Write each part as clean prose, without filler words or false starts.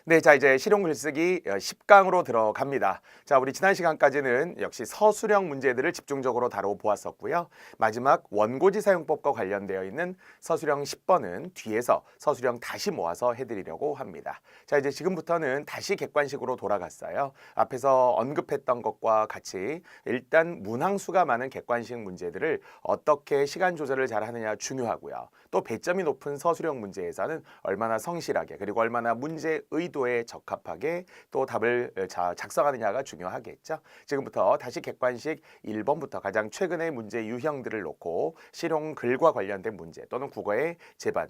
네, 자 이제 실용 글쓰기 10강으로 들어갑니다. 자, 우리 지난 시간까지는 역시 서술형 문제들을 집중적으로 다뤄보았었고요. 마지막 원고지 사용법과 관련되어 있는 서술형 10번은 뒤에서 서술형 다시 모아서 해드리려고 합니다. 자, 이제 지금부터는 다시 객관식으로 돌아갔어요. 앞에서 언급했던 것과 같이 일단 문항수가 많은 객관식 문제들을 어떻게 시간 조절을 잘 하느냐 중요하고요. 또 배점이 높은 서술형 문제에서는 얼마나 성실하게 그리고 얼마나 문제 의도에 적합하게 또 답을 작성하느냐가 중요하겠죠. 지금부터 다시 객관식 1번부터 가장 최근의 문제 유형들을 놓고 실용 글과 관련된 문제 또는 국어의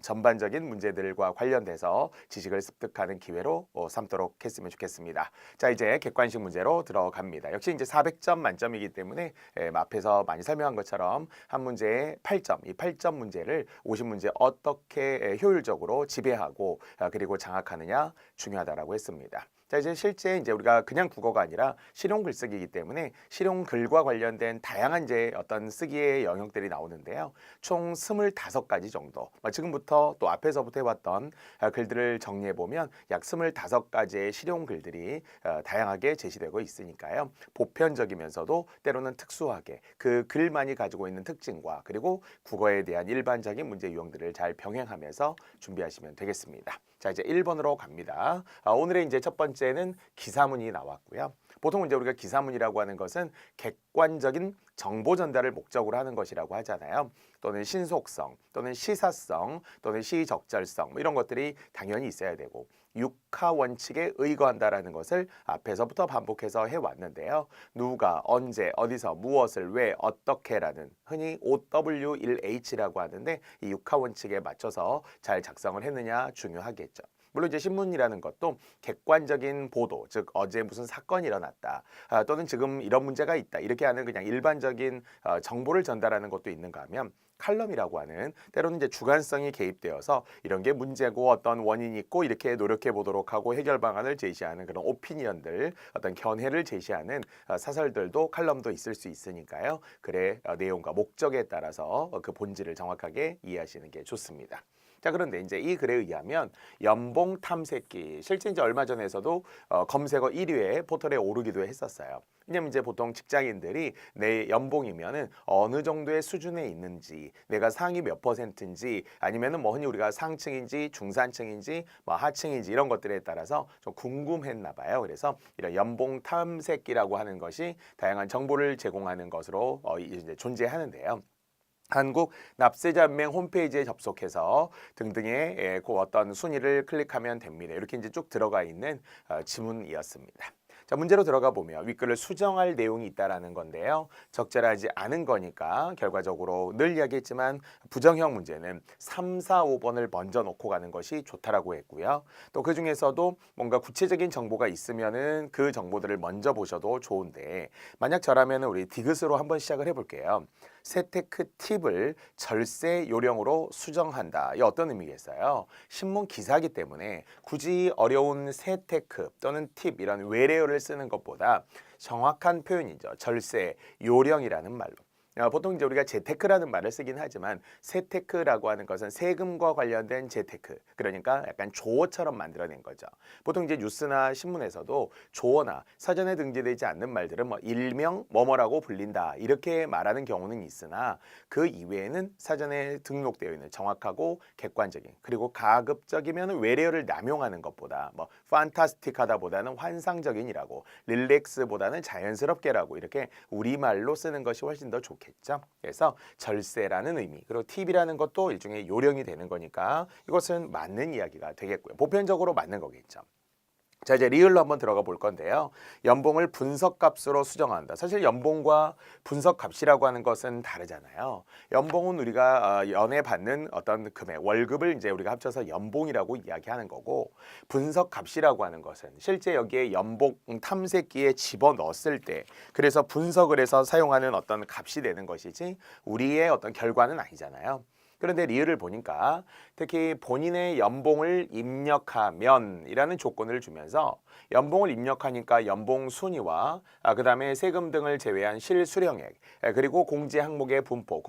전반적인 문제들과 관련돼서 지식을 습득하는 기회로 삼도록 했으면 좋겠습니다. 자, 이제 객관식 문제로 들어갑니다. 역시 이제 400점 만점이기 때문에 앞에서 많이 설명한 것처럼 한 문제에 8점, 이 8점 문제를 50문제 어떻게 효율적으로 지배하고 그리고 장악하느냐 중요하다라고 했습니다. 자, 이제 실제 이제 우리가 그냥 국어가 아니라 실용 글쓰기이기 때문에 실용 글과 관련된 다양한 이제 어떤 쓰기의 영역들이 나오는데요. 총 25가지 정도. 지금부터 또 앞에서부터 해왔던 글들을 정리해 보면 약 25가지의 실용 글들이 다양하게 제시되고 있으니까요. 보편적이면서도 때로는 특수하게 그 글만이 가지고 있는 특징과 그리고 국어에 대한 일반적인 문제 유형들을 잘 병행하면서 준비하시면 되겠습니다. 자, 이제 1번으로 갑니다. 오늘의 이제 첫 번째는 기사문이 나왔고요. 보통 이제 우리가 기사문이라고 하는 것은 객관적인 정보 전달을 목적으로 하는 것이라고 하잖아요. 또는 신속성, 또는 시사성, 또는 시적절성 이런 것들이 당연히 있어야 되고 육하 원칙에 의거한다라는 것을 앞에서부터 반복해서 해왔는데요. 누가, 언제, 어디서, 무엇을, 왜, 어떻게라는 흔히 OW1H라고 하는데 이 육하 원칙에 맞춰서 잘 작성을 했느냐 중요하겠죠. 물론 이제 신문이라는 것도 객관적인 보도, 즉 어제 무슨 사건이 일어났다, 또는 지금 이런 문제가 있다 이렇게 하는 그냥 일반적인 정보를 전달하는 것도 있는가 하면 칼럼이라고 하는 때로는 이제 주관성이 개입되어서 이런 게 문제고 어떤 원인이 있고 이렇게 노력해 보도록 하고 해결 방안을 제시하는 그런 오피니언들, 어떤 견해를 제시하는 사설들도 칼럼도 있을 수 있으니까요. 글의 내용과 목적에 따라서 그 본질을 정확하게 이해하시는 게 좋습니다. 자, 그런데 이제 이 글에 의하면 연봉 탐색기 실제 이제 얼마 전에서도 검색어 1위에 포털에 오르기도 했었어요. 왜냐면 이제 보통 직장인들이 내 연봉이면은 어느 정도의 수준에 있는지, 내가 상위 몇 %인지, 아니면은 뭐 흔히 우리가 상층인지 중산층인지 뭐 하층인지 이런 것들에 따라서 좀 궁금했나 봐요. 그래서 이런 연봉 탐색기라고 하는 것이 다양한 정보를 제공하는 것으로 이제 존재하는데요. 한국 납세자연맹 홈페이지에 접속해서 등등의 그 어떤 순위를 클릭하면 됩니다. 이렇게 이제 쭉 들어가 있는 지문이었습니다. 자, 문제로 들어가 보면 윗글을 수정할 내용이 있다라는 건데요. 적절하지 않은 거니까 결과적으로 늘 이야기했지만 부정형 문제는 3, 4, 5번을 먼저 놓고 가는 것이 좋다라고 했고요. 또 그 중에서도 뭔가 구체적인 정보가 있으면은 그 정보들을 먼저 보셔도 좋은데 만약 저라면 우리 디귿으로 한번 시작을 해볼게요. 세테크 팁을 절세 요령으로 수정한다. 이 어떤 의미겠어요? 신문 기사이기 때문에 굳이 어려운 세테크 또는 팁 이런 외래어를 쓰는 것보다 정확한 표현이죠. 절세 요령이라는 말로. 보통 이제 우리가 재테크라는 말을 쓰긴 하지만 세테크라고 하는 것은 세금과 관련된 재테크, 그러니까 약간 조어처럼 만들어낸 거죠. 보통 이제 뉴스나 신문에서도 조어나 사전에 등재되지 않는 말들은 뭐 일명 뭐뭐라고 불린다 이렇게 말하는 경우는 있으나 그 이외에는 사전에 등록되어 있는 정확하고 객관적인 그리고 가급적이면 외래어를 남용하는 것보다 뭐 판타스틱하다보다는 환상적인이라고 릴렉스보다는 자연스럽게라고 이렇게 우리말로 쓰는 것이 훨씬 더 좋겠죠. 그래서 절세라는 의미 그리고 팁이라는 것도 일종의 요령이 되는 거니까 이것은 맞는 이야기가 되겠고요. 보편적으로 맞는 거겠죠. 자, 이제 리을로 한번 들어가 볼 건데요. 연봉을 분석값으로 수정한다. 사실 연봉과 분석값이라고 하는 것은 다르잖아요. 연봉은 우리가 연에 받는 어떤 금액, 월급을 이제 우리가 합쳐서 연봉이라고 이야기하는 거고, 분석값이라고 하는 것은 실제 여기에 연봉 탐색기에 집어넣었을 때, 그래서 분석을 해서 사용하는 어떤 값이 되는 것이지 우리의 어떤 결과는 아니잖아요. 그런데 리을을 보니까 특히 본인의 연봉을 입력하면이라는 조건을 주면서 연봉을 입력하니까 연봉 순위와 그다음에 세금 등을 제외한 실수령액 그리고 공제 항목의 분포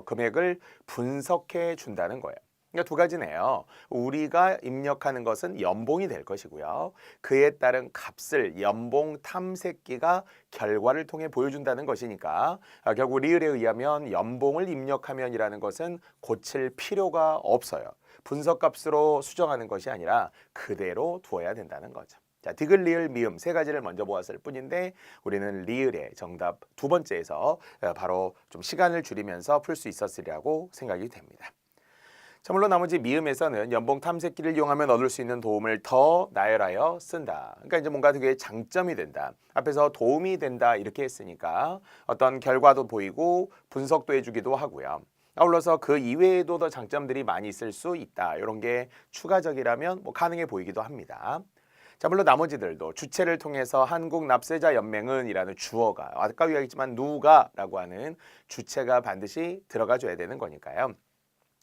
금액을 분석해 준다는 거예요. 그러니까 두 가지네요. 우리가 입력하는 것은 연봉이 될 것이고요. 그에 따른 값을 연봉 탐색기가 결과를 통해 보여준다는 것이니까 결국 리을에 의하면 연봉을 입력하면이라는 것은 고칠 필요가 없어요. 분석값으로 수정하는 것이 아니라 그대로 두어야 된다는 거죠. 자, 디귿, 리을, 미음 세 가지를 먼저 보았을 뿐인데 우리는 리을의 정답 두 번째에서 바로 좀 시간을 줄이면서 풀 수 있었으리라고 생각이 됩니다. 자, 물론 나머지 미음에서는 연봉 탐색기를 이용하면 얻을 수 있는 도움을 더 나열하여 쓴다. 그러니까 이제 뭔가 되게 장점이 된다. 앞에서 도움이 된다 이렇게 했으니까 어떤 결과도 보이고 분석도 해주기도 하고요. 아울러서 그 이외에도 더 장점들이 많이 있을 수 있다. 이런 게 추가적이라면 뭐 가능해 보이기도 합니다. 자, 물론 나머지들도 주체를 통해서 한국납세자연맹은 이라는 주어가 아까 이야기했지만 누가라고 하는 주체가 반드시 들어가줘야 되는 거니까요.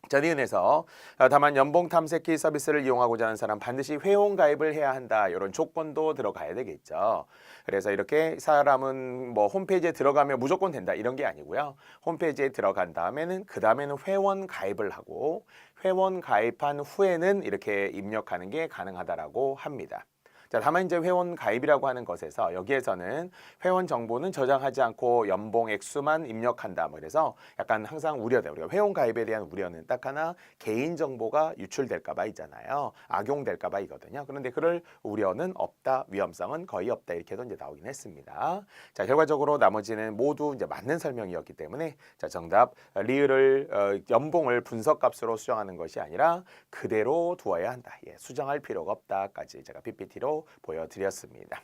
자, 니은에서 다만 연봉 탐색기 서비스를 이용하고자 하는 사람 반드시 회원 가입을 해야 한다. 이런 조건도 들어가야 되겠죠. 그래서 이렇게 사람은 뭐 홈페이지에 들어가면 무조건 된다 이런 게 아니고요. 홈페이지에 들어간 다음에는 그 다음에는 회원 가입을 하고 회원 가입한 후에는 이렇게 입력하는 게 가능하다라고 합니다. 자, 다만 이제 회원 가입이라고 하는 것에서 여기에서는 회원 정보는 저장하지 않고 연봉 액수만 입력한다. 뭐 그래서 약간 항상 우려돼. 우리가 회원 가입에 대한 우려는 딱 하나 개인 정보가 유출될까 봐 있잖아요. 악용될까 봐 이거든요. 그런데 그럴 우려는 없다. 위험성은 거의 없다. 이렇게도 이제 나오긴 했습니다. 자, 결과적으로 나머지는 모두 이제 맞는 설명이었기 때문에 자, 정답 리을을 연봉을 분석값으로 수정하는 것이 아니라 그대로 두어야 한다. 예, 수정할 필요가 없다까지 제가 PPT로 보여드렸습니다.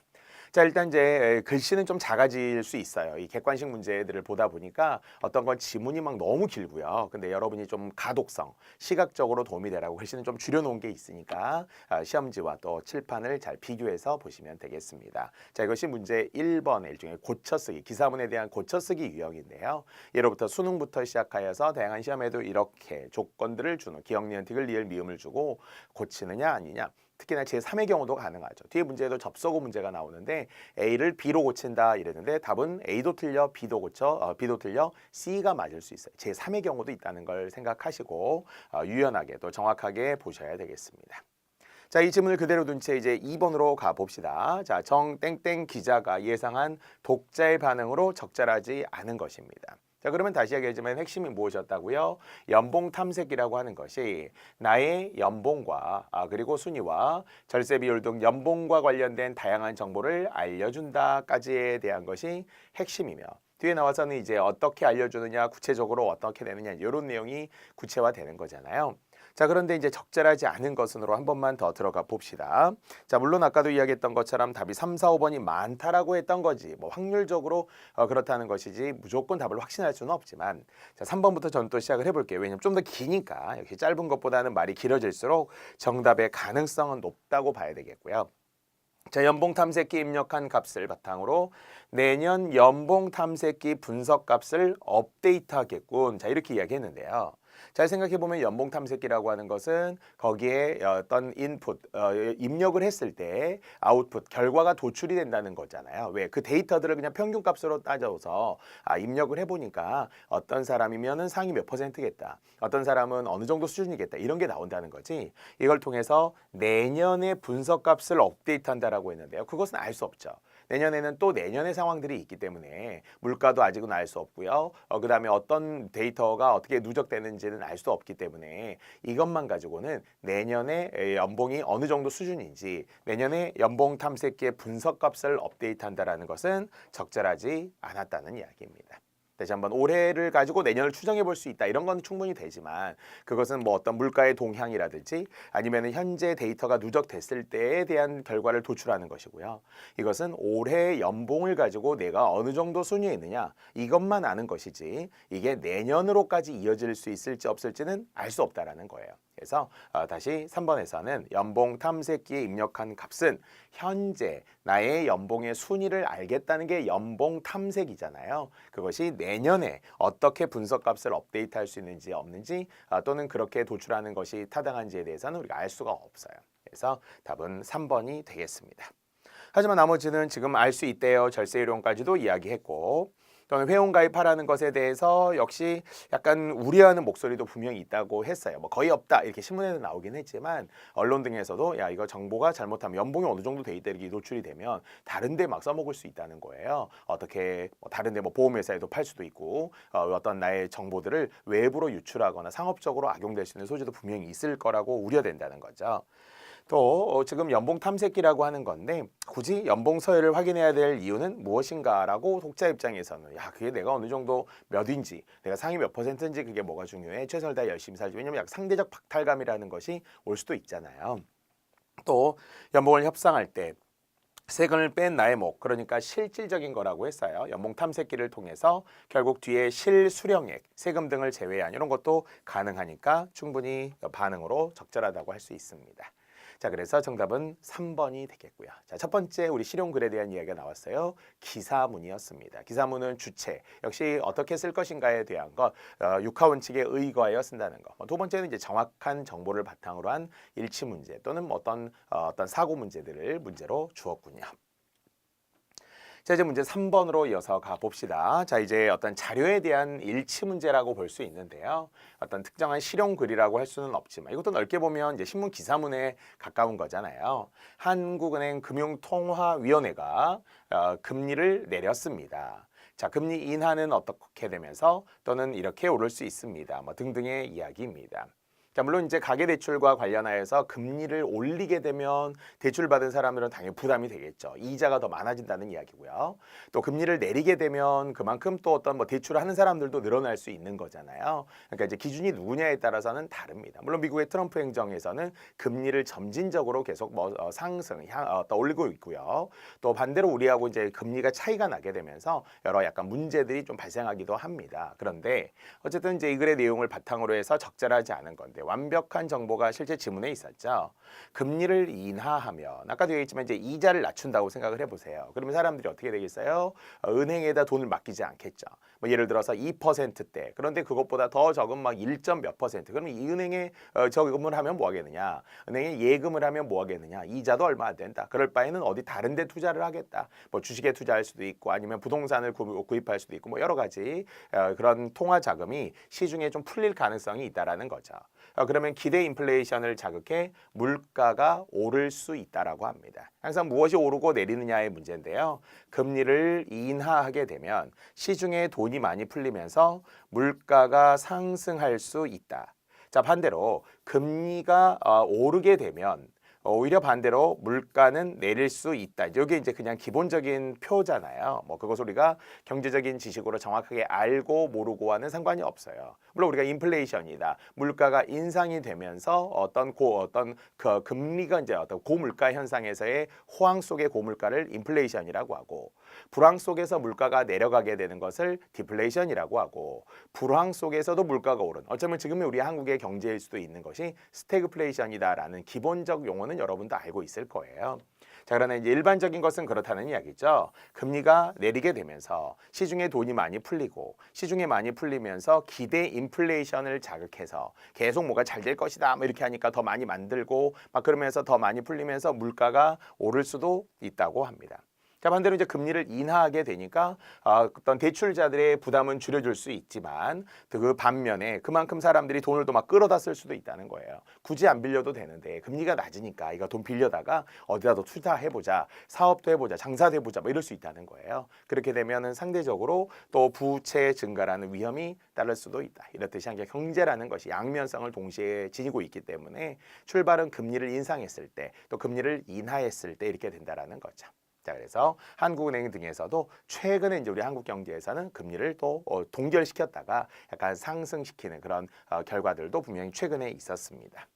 자, 일단 이제 글씨는 좀 작아질 수 있어요. 이 객관식 문제들을 보다 보니까 어떤 건 지문이 막 너무 길고요. 근데 여러분이 좀 가독성, 시각적으로 도움이 되라고 글씨는 좀 줄여놓은 게 있으니까 시험지와 또 칠판을 잘 비교해서 보시면 되겠습니다. 자, 이것이 문제 1번의 일종의 고쳐쓰기, 기사문에 대한 고쳐쓰기 유형인데요. 예로부터 수능부터 시작하여서 다양한 시험에도 이렇게 조건들을 주는 기역, 니은, 디귿, 리을, 미음을 주고 고치느냐 아니냐. 특히나 제3의 경우도 가능하죠. 뒤에 문제에도 접속어 문제가 나오는데 A를 B로 고친다 이랬는데 답은 A도 틀려 B도 B도 틀려 C가 맞을 수 있어요. 제3의 경우도 있다는 걸 생각하시고 유연하게 또 정확하게 보셔야 되겠습니다. 자, 이 질문을 그대로 둔 채 이제 2번으로 가봅시다. 자, 정땡땡 기자가 예상한 독자의 반응으로 적절하지 않은 것입니다. 자, 그러면 다시 이야기하지만 핵심이 무엇이었다고요? 연봉 탐색이라고 하는 것이 나의 연봉과 그리고 순위와 절세 비율 등 연봉과 관련된 다양한 정보를 알려준다까지에 대한 것이 핵심이며 뒤에 나와서는 이제 어떻게 알려주느냐, 구체적으로 어떻게 되느냐 이런 내용이 구체화되는 거잖아요. 자, 그런데 이제 적절하지 않은 것으로 한 번만 더 들어가 봅시다. 자, 물론 아까도 이야기했던 것처럼 답이 3, 4, 5번이 많다라고 했던 거지 뭐 확률적으로 그렇다는 것이지 무조건 답을 확신할 수는 없지만 자, 3번부터 저는 또 시작을 해볼게요. 왜냐면 좀 더 기니까 역시 짧은 것보다는 말이 길어질수록 정답의 가능성은 높다고 봐야 되겠고요. 자, 연봉 탐색기 입력한 값을 바탕으로 내년 연봉 탐색기 분석 값을 업데이트하겠군. 자, 이렇게 이야기했는데요. 잘 생각해보면 연봉 탐색기라고 하는 것은 거기에 어떤 인풋, 입력을 했을 때 아웃풋, 결과가 도출이 된다는 거잖아요. 왜? 그 데이터들을 그냥 평균값으로 따져서 입력을 해보니까 어떤 사람이면은 상위 몇 %겠다. 어떤 사람은 어느 정도 수준이겠다. 이런 게 나온다는 거지. 이걸 통해서 내년의 분석값을 업데이트한다라고 했는데요. 그것은 알 수 없죠. 내년에는 또 내년의 상황들이 있기 때문에 물가도 아직은 알 수 없고요. 그 다음에 어떤 데이터가 어떻게 누적되는지는 알 수 없기 때문에 이것만 가지고는 내년에 연봉이 어느 정도 수준인지 내년에 연봉 탐색기의 분석값을 업데이트한다는 것은 적절하지 않았다는 이야기입니다. 다시 한번 올해를 가지고 내년을 추정해 볼 수 있다. 이런 건 충분히 되지만 그것은 뭐 어떤 물가의 동향이라든지 아니면 현재 데이터가 누적됐을 때에 대한 결과를 도출하는 것이고요. 이것은 올해 연봉을 가지고 내가 어느 정도 순위에 있느냐 이것만 아는 것이지 이게 내년으로까지 이어질 수 있을지 없을지는 알 수 없다라는 거예요. 그래서 다시 3번에서는 연봉 탐색기에 입력한 값은 현재 나의 연봉의 순위를 알겠다는 게 연봉 탐색이잖아요. 그것이 내년에 어떻게 분석값을 업데이트할 수 있는지 없는지 또는 그렇게 도출하는 것이 타당한지에 대해서는 우리가 알 수가 없어요. 그래서 답은 3번이 되겠습니다. 하지만 나머지는 지금 알 수 있대요. 절세이론까지도 이야기했고 또는 회원 가입하라는 것에 대해서 역시 약간 우려하는 목소리도 분명히 있다고 했어요. 뭐 거의 없다 이렇게 신문에는 나오긴 했지만 언론 등에서도 야 이거 정보가 잘못하면 연봉이 어느 정도 돼 있다 이렇게 노출이 되면 다른데 막 써먹을 수 있다는 거예요. 어떻게 뭐 다른데 뭐 보험회사에도 팔 수도 있고 어떤 나의 정보들을 외부로 유출하거나 상업적으로 악용될 수 있는 소지도 분명히 있을 거라고 우려된다는 거죠. 또 지금 연봉 탐색기라고 하는 건데 굳이 연봉 서열을 확인해야 될 이유는 무엇인가라고 독자 입장에서는 야 그게 내가 어느 정도 몇인지 내가 상위 몇 퍼센트인지 그게 뭐가 중요해 최선을 다해 열심히 살지 왜냐면 약 상대적 박탈감이라는 것이 올 수도 있잖아요. 또 연봉을 협상할 때 세금을 뺀 나의 목 그러니까 실질적인 거라고 했어요. 연봉 탐색기를 통해서 결국 뒤에 실수령액 세금 등을 제외한 이런 것도 가능하니까 충분히 반응으로 적절하다고 할 수 있습니다. 자, 그래서 정답은 3번이 되겠고요. 자, 첫 번째 우리 실용글에 대한 이야기가 나왔어요. 기사문이었습니다. 기사문은 주체, 역시 어떻게 쓸 것인가에 대한 것, 육하원칙에 의거하여 쓴다는 것. 두 번째는 이제 정확한 정보를 바탕으로 한 일치 문제 또는 어떤 사고 문제들을 문제로 주었군요. 자, 이제 문제 3번으로 이어서 가봅시다. 자, 이제 어떤 자료에 대한 일치 문제라고 볼 수 있는데요. 어떤 특정한 실용글이라고 할 수는 없지만 이것도 넓게 보면 이제 신문 기사문에 가까운 거잖아요. 한국은행 금융통화위원회가 금리를 내렸습니다. 자, 금리 인하는 어떻게 되면서 또는 이렇게 오를 수 있습니다. 뭐 등등의 이야기입니다. 자, 물론 이제 가계대출과 관련하여서 금리를 올리게 되면 대출받은 사람들은 당연히 부담이 되겠죠. 이자가 더 많아진다는 이야기고요. 또 금리를 내리게 되면 그만큼 또 어떤 뭐 대출을 하는 사람들도 늘어날 수 있는 거잖아요. 그러니까 이제 기준이 누구냐에 따라서는 다릅니다. 물론 미국의 트럼프 행정에서는 금리를 점진적으로 계속 올리고 있고요. 또 반대로 우리하고 이제 금리가 차이가 나게 되면서 여러 약간 문제들이 좀 발생하기도 합니다. 그런데 어쨌든 이제 이 글의 내용을 바탕으로 해서 적절하지 않은 건데 완벽한 정보가 실제 지문에 있었죠. 금리를 인하하면 아까 되어 있지만 이제 이자를 낮춘다고 생각을 해보세요. 그러면 사람들이 어떻게 되겠어요? 은행에다 돈을 맡기지 않겠죠. 뭐 예를 들어서 2%대 그런데 그것보다 더 적은 막 1. 몇 퍼센트 그러면 이 은행에 저금을 하면 뭐 하겠느냐 은행에 예금을 하면 뭐 하겠느냐 이자도 얼마 안 된다. 그럴 바에는 어디 다른 데 투자를 하겠다. 뭐 주식에 투자할 수도 있고 아니면 부동산을 구입할 수도 있고 뭐 여러 가지 그런 통화 자금이 시중에 좀 풀릴 가능성이 있다라는 거죠. 그러면 기대 인플레이션을 자극해 물가가 오를 수 있다라고 합니다. 항상 무엇이 오르고 내리느냐의 문제인데요. 금리를 인하하게 되면 시중에 돈이 많이 풀리면서 물가가 상승할 수 있다. 자, 반대로 금리가 오르게 되면 오히려 반대로 물가는 내릴 수 있다. 이게 이제 그냥 기본적인 표잖아요. 뭐 그것을 우리가 경제적인 지식으로 정확하게 알고 모르고와는 상관이 없어요. 물론 우리가 인플레이션이다. 물가가 인상이 되면서 어떤 그 금리가 이제 어떤 고물가 현상에서의 호황 속의 고물가를 인플레이션이라고 하고 불황 속에서 물가가 내려가게 되는 것을 디플레이션이라고 하고 불황 속에서도 물가가 오른 어쩌면 지금의 우리 한국의 경제일 수도 있는 것이 스태그플레이션이다라는 기본적 용어는 여러분도 알고 있을 거예요. 자, 그러나 이제 일반적인 것은 그렇다는 이야기죠. 금리가 내리게 되면서 시중에 돈이 많이 풀리고 시중에 많이 풀리면서 기대 인플레이션을 자극해서 계속 뭐가 잘 될 것이다 뭐 이렇게 하니까 더 많이 만들고 막 그러면서 더 많이 풀리면서 물가가 오를 수도 있다고 합니다. 자, 반대로 이제 금리를 인하하게 되니까 어떤 대출자들의 부담은 줄여줄 수 있지만 그 반면에 그만큼 사람들이 돈을 또 막 끌어다 쓸 수도 있다는 거예요. 굳이 안 빌려도 되는데 금리가 낮으니까 이거 돈 빌려다가 어디다 더 투자해보자, 사업도 해보자, 장사도 해보자 뭐 이럴 수 있다는 거예요. 그렇게 되면은 상대적으로 또 부채 증가라는 위험이 따를 수도 있다. 이렇듯이 한게 경제라는 것이 양면성을 동시에 지니고 있기 때문에 출발은 금리를 인상했을 때 또 금리를 인하했을 때 이렇게 된다라는 거죠. 자, 그래서 한국은행 등에서도 최근에 이제 우리 한국 경제에서는 금리를 또 동결시켰다가 약간 상승시키는 그런 결과들도 분명히 최근에 있었습니다.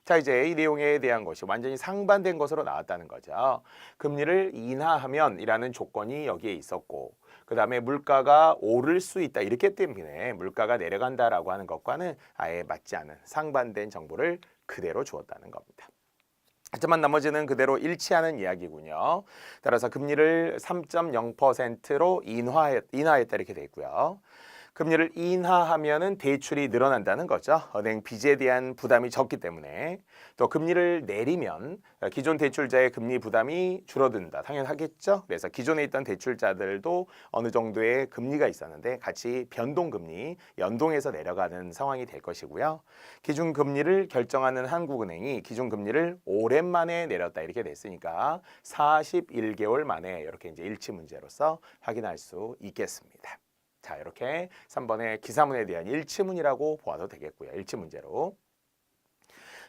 자, 이제 이 내용에 대한 것이 완전히 상반된 것으로 나왔다는 거죠. 금리를 인하하면이라는 조건이 여기에 있었고 그 다음에 물가가 오를 수 있다 이렇기 때문에 물가가 내려간다라고 하는 것과는 아예 맞지 않은 상반된 정보를 그대로 주었다는 겁니다. 하지만 나머지는 그대로 일치하는 이야기군요. 따라서 금리를 3.0%로 인하했다 이렇게 돼 있고요. 금리를 인하하면은 대출이 늘어난다는 거죠. 은행 빚에 대한 부담이 적기 때문에. 또 금리를 내리면 기존 대출자의 금리 부담이 줄어든다. 당연하겠죠. 그래서 기존에 있던 대출자들도 어느 정도의 금리가 있었는데 같이 변동금리, 연동해서 내려가는 상황이 될 것이고요. 기준금리를 결정하는 한국은행이 기준금리를 오랜만에 내렸다 이렇게 됐으니까 41개월 만에 이렇게 이제 일치 문제로서 확인할 수 있겠습니다. 자, 이렇게 3번의 기사문에 대한 일치문이라고 보아도 되겠고요. 일치 문제로.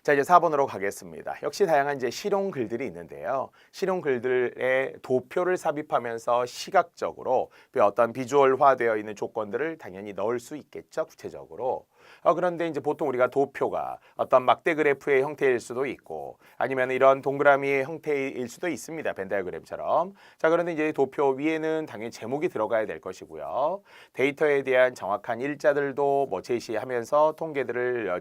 자, 이제 4번으로 가겠습니다. 역시 다양한 이제 실용 글들이 있는데요. 실용 글들의 도표를 삽입하면서 시각적으로 어떤 비주얼화되어 있는 조건들을 당연히 넣을 수 있겠죠. 구체적으로. 그런데 이제 보통 우리가 도표가 어떤 막대 그래프의 형태일 수도 있고 아니면 이런 동그라미의 형태일 수도 있습니다. 벤 다이어그램처럼. 자, 그런데 이제 도표 위에는 당연히 제목이 들어가야 될 것이고요. 데이터에 대한 정확한 일자들도 뭐 제시하면서 통계들을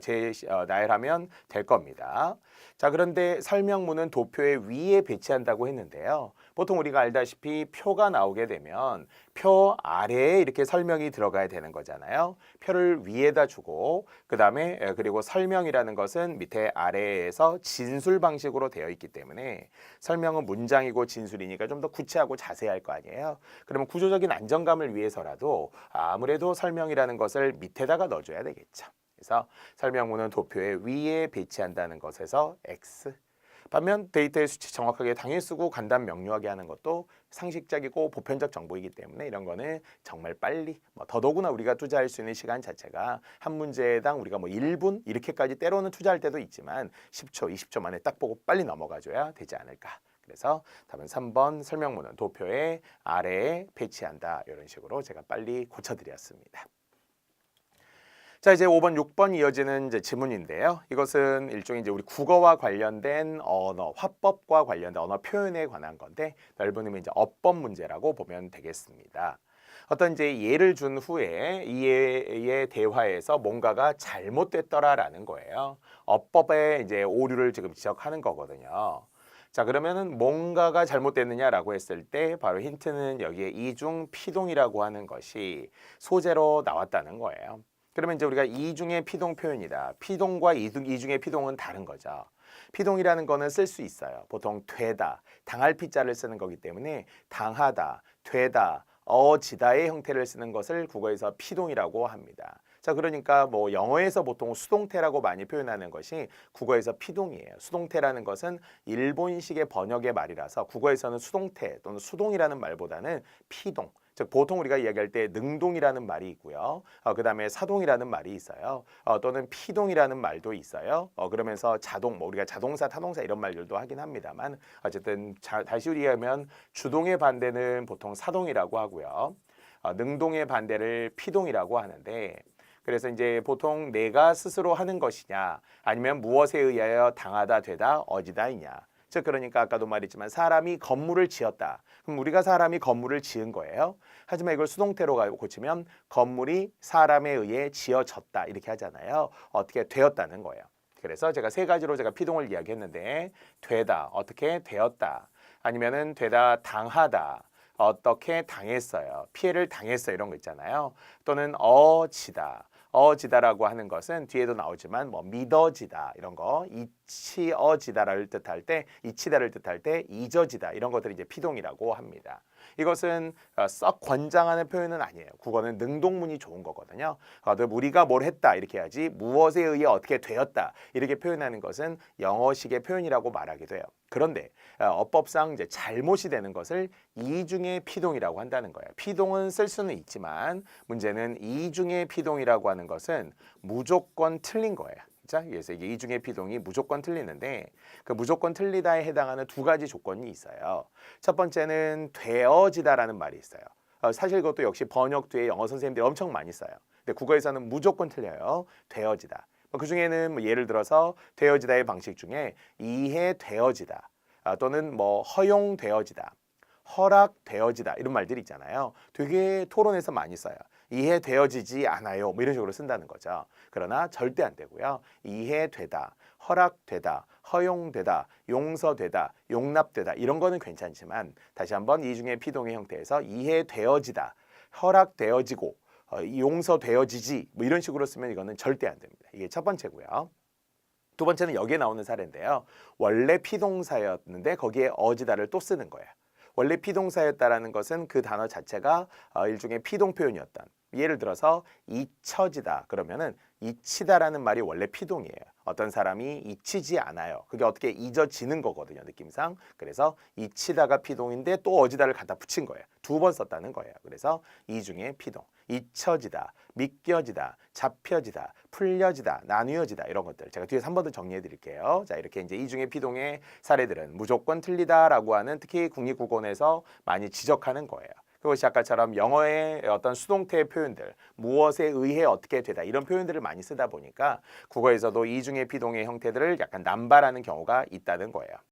나열하면 될 겁니다. 자, 그런데 설명문은 도표의 위에 배치한다고 했는데요. 보통 우리가 알다시피 표가 나오게 되면 표 아래에 이렇게 설명이 들어가야 되는 거잖아요. 표를 위에다 주고 그다음에 그리고 설명이라는 것은 밑에 아래에서 진술 방식으로 되어 있기 때문에 설명은 문장이고 진술이니까 좀 더 구체하고 자세할 거 아니에요. 그러면 구조적인 안정감을 위해서라도 아무래도 설명이라는 것을 밑에다가 넣어줘야 되겠죠. 그래서 설명문은 도표의 위에 배치한다는 것에서 X. 반면 데이터의 수치 정확하게 당일 쓰고 간단 명료하게 하는 것도 상식적이고 보편적 정보이기 때문에 이런 거는 정말 빨리 더더구나 우리가 투자할 수 있는 시간 자체가 한 문제당 우리가 뭐 1분 이렇게까지 때로는 투자할 때도 있지만 10초, 20초 만에 딱 보고 빨리 넘어가줘야 되지 않을까. 그래서 답은 3번 설명문은 도표의 아래에 배치한다. 이런 식으로 제가 빨리 고쳐드렸습니다. 자, 이제 5번, 6번 이어지는 이제 지문인데요. 이것은 일종의 이제 우리 국어와 관련된 언어, 화법과 관련된 언어 표현에 관한 건데 넓은 의미 이제 어법 문제라고 보면 되겠습니다. 어떤 이제 예를 준 후에 이의 대화에서 뭔가가 잘못됐더라라는 거예요. 어법의 이제 오류를 지금 지적하는 거거든요. 자, 그러면은 뭔가가 잘못됐느냐라고 했을 때 바로 힌트는 여기에 이중 피동이라고 하는 것이 소재로 나왔다는 거예요. 그러면 이제 우리가 이중의 피동 표현이다. 피동과 이중의 피동은 다른 거죠. 피동이라는 거는 쓸 수 있어요. 보통 되다, 당할 피자를 쓰는 거기 때문에 당하다, 되다, 어지다의 형태를 쓰는 것을 국어에서 피동이라고 합니다. 자, 그러니까 뭐 영어에서 보통 수동태라고 많이 표현하는 것이 국어에서 피동이에요. 수동태라는 것은 일본식의 번역의 말이라서 국어에서는 수동태 또는 수동이라는 말보다는 피동. 즉 보통 우리가 이야기할 때 능동이라는 말이 있고요. 그다음에 사동이라는 말이 있어요. 또는 피동이라는 말도 있어요. 그러면서 자동, 뭐 우리가 자동사, 타동사 이런 말들도 하긴 합니다만 어쨌든 다시 얘기하면 주동의 반대는 보통 사동이라고 하고요. 능동의 반대를 피동이라고 하는데 그래서 이제 보통 내가 스스로 하는 것이냐 아니면 무엇에 의하여 당하다 되다 어지다이냐. 즉 그러니까 아까도 말했지만 사람이 건물을 지었다. 그럼 우리가 사람이 건물을 지은 거예요. 하지만 이걸 수동태로 고치면 건물이 사람에 의해 지어졌다 이렇게 하잖아요. 어떻게 되었다는 거예요. 그래서 제가 세 가지로 제가 피동을 이야기했는데 되다, 어떻게 되었다, 아니면은 되다 당하다, 어떻게 당했어요, 피해를 당했어 이런 거 있잖아요. 또는 어지다. 어지다라고 하는 것은 뒤에도 나오지만 뭐 믿어지다 이런 거 이치어지다를 뜻할 때 이치다를 뜻할 때 잊어지다 이런 것들이 이제 피동이라고 합니다. 이것은 썩 권장하는 표현은 아니에요. 국어는 능동문이 좋은 거거든요. 우리가 뭘 했다 이렇게 해야지 무엇에 의해 어떻게 되었다 이렇게 표현하는 것은 영어식의 표현이라고 말하기도 해요. 그런데 어법상 이제 잘못이 되는 것을 이중의 피동이라고 한다는 거예요. 피동은 쓸 수는 있지만 문제는 이중의 피동이라고 하는 것은 무조건 틀린 거예요. 자, 그래서 이게 이중의 피동이 무조건 틀리는데 그 무조건 틀리다에 해당하는 두 가지 조건이 있어요. 첫 번째는 되어지다라는 말이 있어요. 사실 그것도 역시 번역 뒤에 영어 선생님들이 엄청 많이 써요. 근데 국어에서는 무조건 틀려요. 되어지다. 그 중에는 뭐 예를 들어서 되어지다의 방식 중에 이해되어지다 또는 뭐 허용되어지다, 허락되어지다 이런 말들이 있잖아요. 되게 토론에서 많이 써요. 이해되어지지 않아요. 뭐 이런 식으로 쓴다는 거죠. 그러나 절대 안 되고요. 이해되다, 허락되다, 허용되다, 용서되다, 용납되다 이런 거는 괜찮지만 다시 한번 이 중에 피동의 형태에서 이해되어지다, 허락되어지고 용서되어지지 뭐 이런 식으로 쓰면 이거는 절대 안 됩니다. 이게 첫 번째고요. 두 번째는 여기에 나오는 사례인데요. 원래 피동사였는데 거기에 어지다를 또 쓰는 거예요. 원래 피동사였다라는 것은 그 단어 자체가 일종의 피동 표현이었던. 예를 들어서 잊혀지다 그러면은 잊히다라는 말이 원래 피동이에요. 어떤 사람이 잊히지 않아요. 그게 어떻게 잊어지는 거거든요, 느낌상. 그래서 잊히다가 피동인데 또 어지다를 갖다 붙인 거예요. 두 번 썼다는 거예요. 그래서 이 중에 피동. 잊혀지다, 믿겨지다, 잡혀지다, 풀려지다, 나뉘어지다 이런 것들 제가 뒤에서 한 번 더 정리해 드릴게요. 자, 이렇게 이제 이 중에 피동의 사례들은 무조건 틀리다라고 하는 특히 국립국어원에서 많이 지적하는 거예요. 그것이 아까처럼 영어의 어떤 수동태 표현들, 무엇에 의해 어떻게 되다 이런 표현들을 많이 쓰다 보니까 국어에서도 이 중에 피동의 형태들을 약간 남발하는 경우가 있다는 거예요.